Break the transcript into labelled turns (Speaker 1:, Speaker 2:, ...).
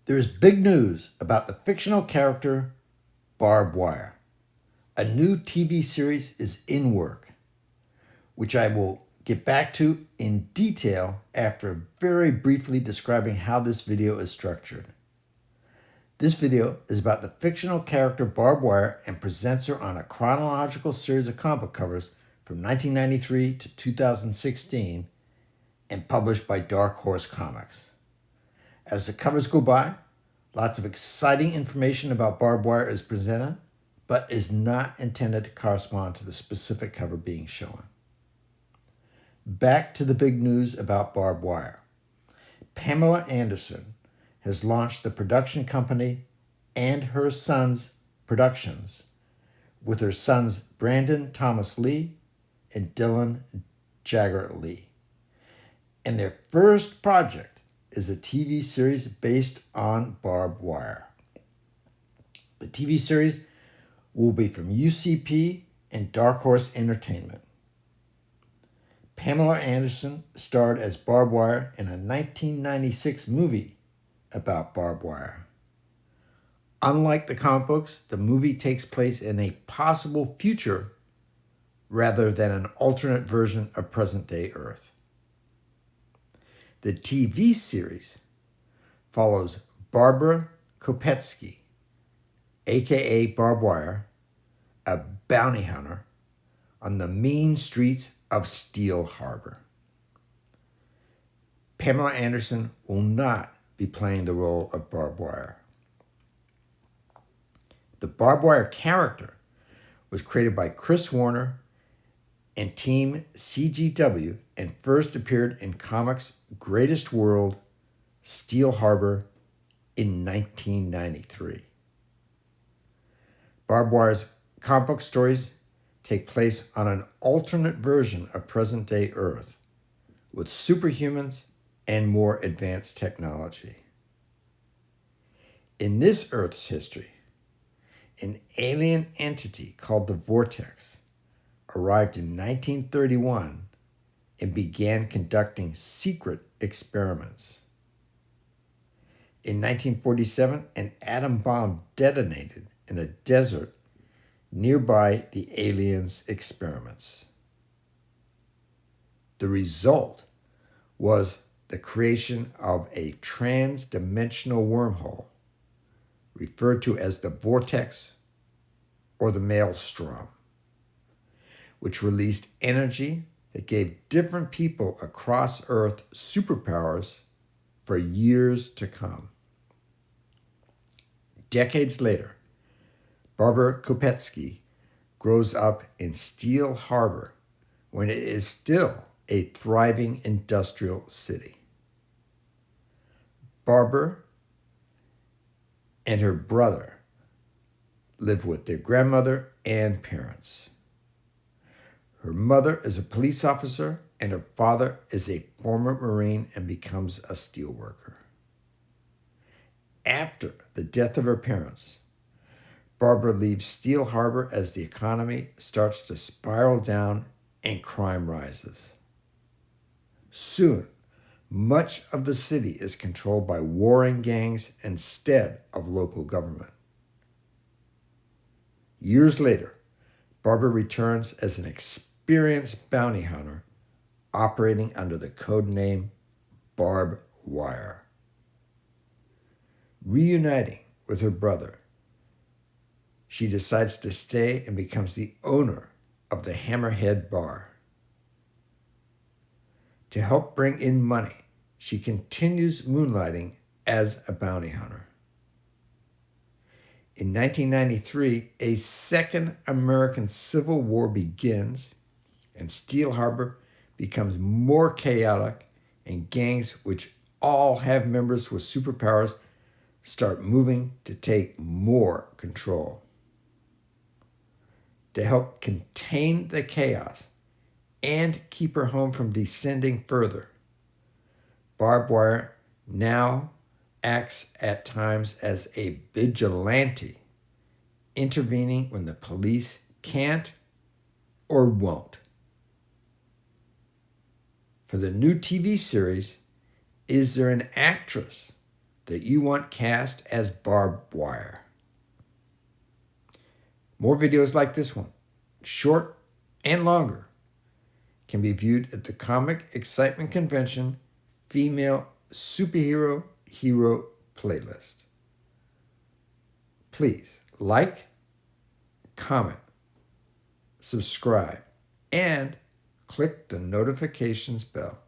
Speaker 1: There's big news about the fictional character Barb Wire. A new TV series is in work, which I will get back to in detail after very briefly describing how this video is structured. This video is about the fictional character Barb Wire and presents her on a chronological series of comic book covers from 1993 to 2016 and published by Dark Horse Comics. As the covers go by, lots of exciting information about Barb Wire is presented, but is not intended to correspond to the specific cover being shown. Back to the big news about Barb Wire. Pamela Anderson has launched the production company And Her Sons Productions with her sons Brandon Thomas Lee and Dylan Jagger Lee. And their first project is a TV series based on Barb Wire. The TV series will be from UCP and Dark Horse Entertainment. Pamela Anderson starred as Barb Wire in a 1996 movie about Barb Wire. Unlike the comic books, the movie takes place in a possible future rather than an alternate version of present-day Earth. The TV series follows Barbara Kopetsky, aka Barb Wire, a bounty hunter on the mean streets of Steel Harbor. Pamela Anderson will not be playing the role of Barb Wire. The Barb Wire character was created by Chris Warner and Team CGW and first appeared in comics Greatest World, Steel Harbor in 1993. Barb Wire's comic book stories take place on an alternate version of present-day Earth with superhumans and more advanced technology. In this Earth's history, an alien entity called the Vortex arrived in 1931 and began conducting secret experiments. In 1947, an atom bomb detonated in a desert nearby the aliens' experiments. The result was the creation of a trans-dimensional wormhole referred to as the vortex or the maelstrom, which released energy that gave different people across Earth superpowers for years to come. Decades later, Barbara Kopetsky grows up in Steel Harbor when it is still a thriving industrial city. Barbara and her brother live with their grandmother and parents. Her mother is a police officer and her father is a former Marine and becomes a steelworker. After the death of her parents, Barbara leaves Steel Harbor as the economy starts to spiral down and crime rises. Soon, much of the city is controlled by warring gangs instead of local government. Years later, Barbara returns as an experienced bounty hunter operating under the code name Barb Wire. Reuniting with her brother, she decides to stay and becomes the owner of the Hammerhead Bar. To help bring in money, she continues moonlighting as a bounty hunter. In 1993, a second American Civil War begins, and Steel Harbor becomes more chaotic, and gangs, which all have members with superpowers, start moving to take more control. To help contain the chaos and keep her home from descending further, Barb Wire now acts at times as a vigilante, intervening when the police can't or won't. For the new TV series, is there an actress that you want cast as Barb Wire. More videos like this one, short and longer, can be viewed at the Comic Excitement Convention Female Superhero Hero playlist. Please like, comment, subscribe, and click the notifications bell.